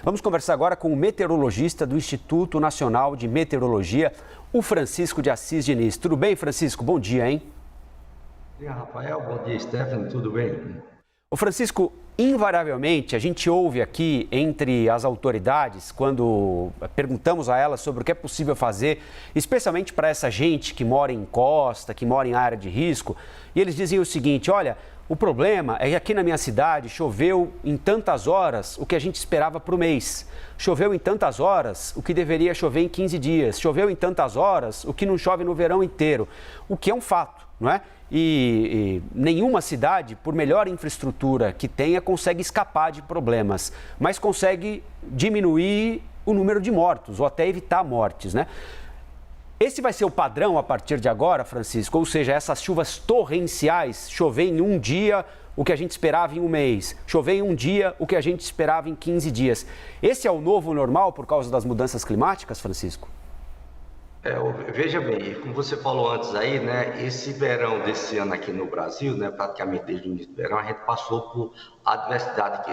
Vamos conversar agora com o meteorologista do Instituto Nacional de Meteorologia, o Francisco de Assis Diniz. Tudo bem, Francisco? Bom dia, hein? Bom dia, Rafael. Bom dia, Stephanie. Tudo bem? Ô Francisco, invariavelmente a gente ouve aqui entre as autoridades, quando perguntamos a elas sobre o que é possível fazer, especialmente para essa gente que mora em costa, que mora em área de risco, e eles dizem o seguinte: olha, o problema é que aqui na minha cidade choveu em tantas horas o que a gente esperava para o mês. Choveu em tantas horas o que deveria chover em 15 dias. Choveu em tantas horas o que não chove no verão inteiro. O que é um fato, não é? E nenhuma cidade, por melhor infraestrutura que tenha, consegue escapar de problemas, mas consegue diminuir o número de mortos ou até evitar mortes, né? Esse vai ser o padrão a partir de agora, Francisco? Ou seja, essas chuvas torrenciais, chover em um dia o que a gente esperava em um mês, chover em um dia o que a gente esperava em 15 dias. Esse é o novo normal por causa das mudanças climáticas, Francisco? Veja bem, como você falou antes aí, né, esse verão desse ano aqui no Brasil, né, praticamente desde o início do verão, a gente passou por adversidade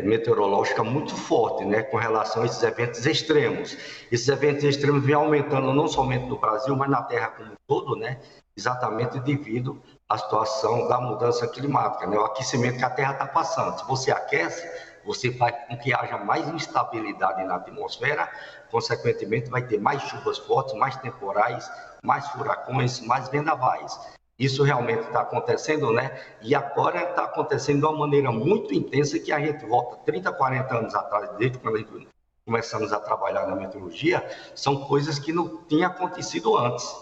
meteorológica muito forte, né, com relação a esses eventos extremos. Esses eventos extremos vêm aumentando não somente no Brasil, mas na Terra como um todo, né, exatamente devido à situação da mudança climática, né, o aquecimento que a Terra está passando. Se você aquece, você faz com que haja mais instabilidade na atmosfera, consequentemente vai ter mais chuvas fortes, mais temporais, mais furacões, mais vendavais. Isso realmente está acontecendo, né? E agora está acontecendo de uma maneira muito intensa que a gente volta 30, 40 anos atrás, desde quando a gente começamos a trabalhar na meteorologia, são coisas que não tinham acontecido antes.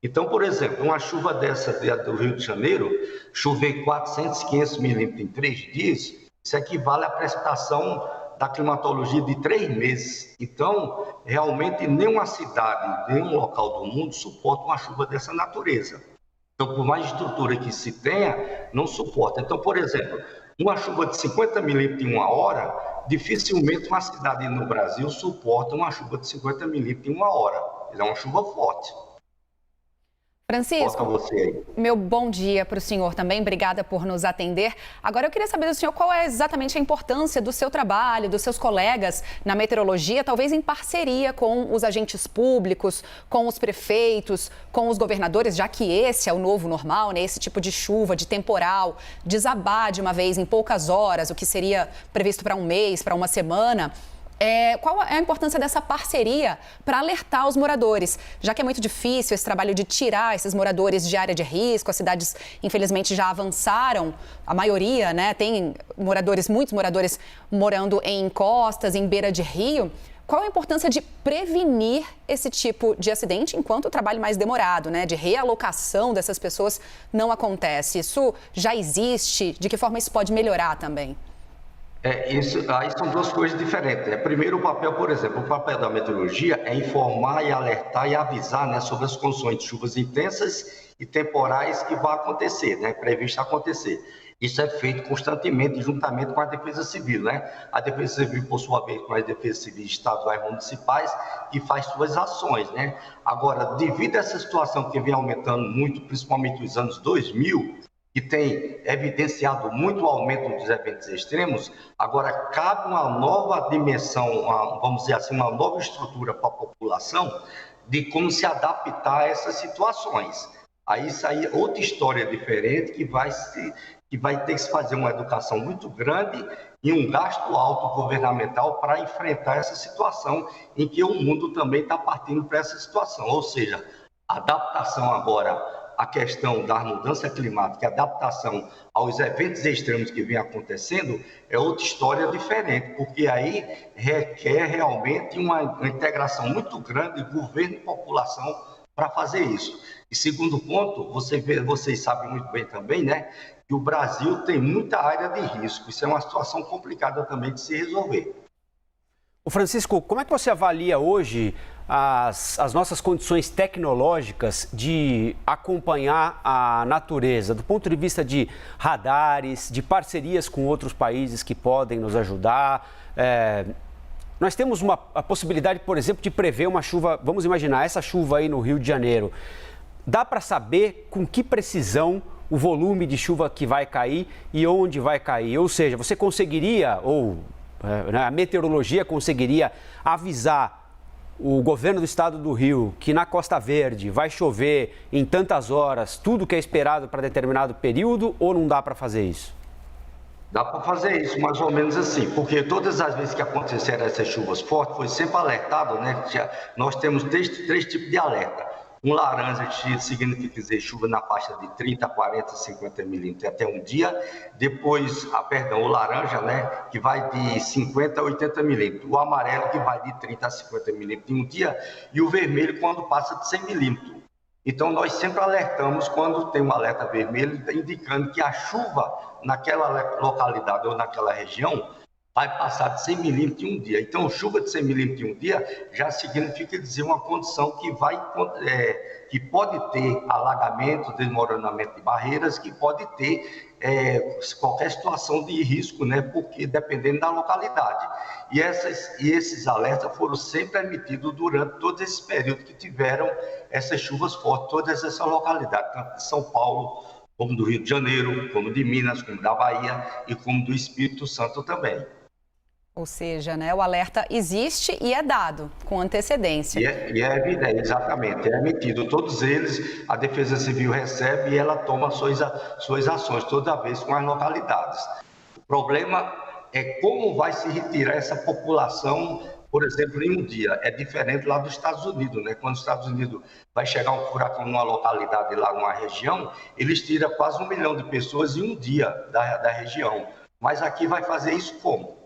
Então, por exemplo, uma chuva dessa do Rio de Janeiro, chover 400, 500 milímetros em 3 dias, isso equivale à precipitação da climatologia de 3 meses. Então, realmente, nenhuma cidade, nenhum local do mundo suporta uma chuva dessa natureza. Então, por mais estrutura que se tenha, não suporta. Então, por exemplo, uma chuva de 50 milímetros em uma hora, dificilmente uma cidade no Brasil suporta uma chuva de 50 milímetros em uma hora. É uma chuva forte. Francisco, meu bom dia para o senhor também, obrigada por nos atender. Agora eu queria saber do senhor qual é exatamente a importância do seu trabalho, dos seus colegas na meteorologia, talvez em parceria com os agentes públicos, com os prefeitos, com os governadores, já que esse é o novo normal, né? Esse tipo de chuva, de temporal, desabar de uma vez em poucas horas, o que seria previsto para um mês, para uma semana. Qual é a importância dessa parceria para alertar os moradores? Já que é muito difícil esse trabalho de tirar esses moradores de área de risco, as cidades, infelizmente, já avançaram, a maioria, né, tem muitos moradores morando em encostas, em beira de rio. Qual a importância de prevenir esse tipo de acidente enquanto o trabalho mais demorado, né, de realocação dessas pessoas não acontece? Isso já existe? De que forma isso pode melhorar também? Aí são duas coisas diferentes, né? Primeiro, o papel, por exemplo, o papel da meteorologia é informar e alertar e avisar, né, sobre as condições de chuvas intensas e temporais que vão acontecer, né, previsto acontecer. Isso é feito constantemente, juntamente com a Defesa Civil, né? A Defesa Civil, por sua vez, com as Defesas Civis estaduais e municipais, que faz suas ações, né? Agora, devido a essa situação que vem aumentando muito, principalmente nos anos 2000, que tem evidenciado muito o aumento dos eventos extremos, agora cabe uma nova dimensão, vamos dizer assim, uma nova estrutura para a população de como se adaptar a essas situações. Aí isso aí é outra história diferente que vai ter que se fazer uma educação muito grande e um gasto alto governamental para enfrentar essa situação em que o mundo também está partindo para essa situação. Ou seja, a adaptação agora a questão da mudança climática, a adaptação aos eventos extremos que vem acontecendo, é outra história diferente, porque aí requer realmente uma integração muito grande de governo e população para fazer isso. E segundo ponto, vocês sabem muito bem também, né, que o Brasil tem muita área de risco. Isso é uma situação complicada também de se resolver. O Francisco, como é que você avalia hoje as nossas condições tecnológicas de acompanhar a natureza, do ponto de vista de radares, de parcerias com outros países que podem nos ajudar? Nós temos a possibilidade, por exemplo, de prever uma chuva, vamos imaginar essa chuva aí no Rio de Janeiro. Dá para saber com que precisão o volume de chuva que vai cair e onde vai cair? Ou seja, você conseguiria, ou a meteorologia conseguiria avisar o governo do estado do Rio que na Costa Verde vai chover em tantas horas, tudo que é esperado para determinado período, ou não dá para fazer isso? Dá para fazer isso mais ou menos assim, porque todas as vezes que aconteceram essas chuvas fortes, foi sempre alertado, né? Nós temos três tipos de alerta. Um laranja significa dizer chuva na faixa de 30, 40, 50 milímetros até um dia. Depois, o laranja, né, que vai de 50 a 80 milímetros. O amarelo, que vai de 30 a 50 milímetros em um dia. E o vermelho, quando passa de 100 milímetros. Então, nós sempre alertamos quando tem um alerta vermelho, indicando que a chuva naquela localidade ou naquela região vai passar de 100 milímetros em um dia. Então, chuva de 100 milímetros em um dia já significa dizer uma condição que que pode ter alagamento, desmoronamento de barreiras, que pode ter qualquer situação de risco, né? Porque dependendo da localidade. E esses alertas foram sempre emitidos durante todo esse período que tiveram essas chuvas fortes, todas essas localidades, tanto de São Paulo, como do Rio de Janeiro, como de Minas, como da Bahia e como do Espírito Santo também. Ou seja, né, o alerta existe e é dado com antecedência. E é evidente, exatamente, é emitido. Todos eles, a Defesa Civil recebe e ela toma suas ações toda vez com as localidades. O problema é como vai se retirar essa população, por exemplo, em um dia. É diferente lá dos Estados Unidos, né? Quando os Estados Unidos vai chegar um furacão numa localidade lá, numa região, eles tiram quase 1 milhão de pessoas em um dia da região. Mas aqui vai fazer isso como?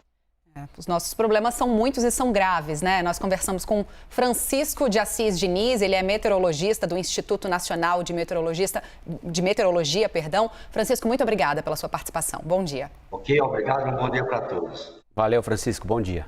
Os nossos problemas são muitos e são graves, né? Nós conversamos com Francisco de Assis Diniz, ele é meteorologista do Instituto Nacional de Meteorologia. Francisco, muito obrigada pela sua participação. Bom dia. Ok, obrigado e um bom dia para todos. Valeu, Francisco. Bom dia.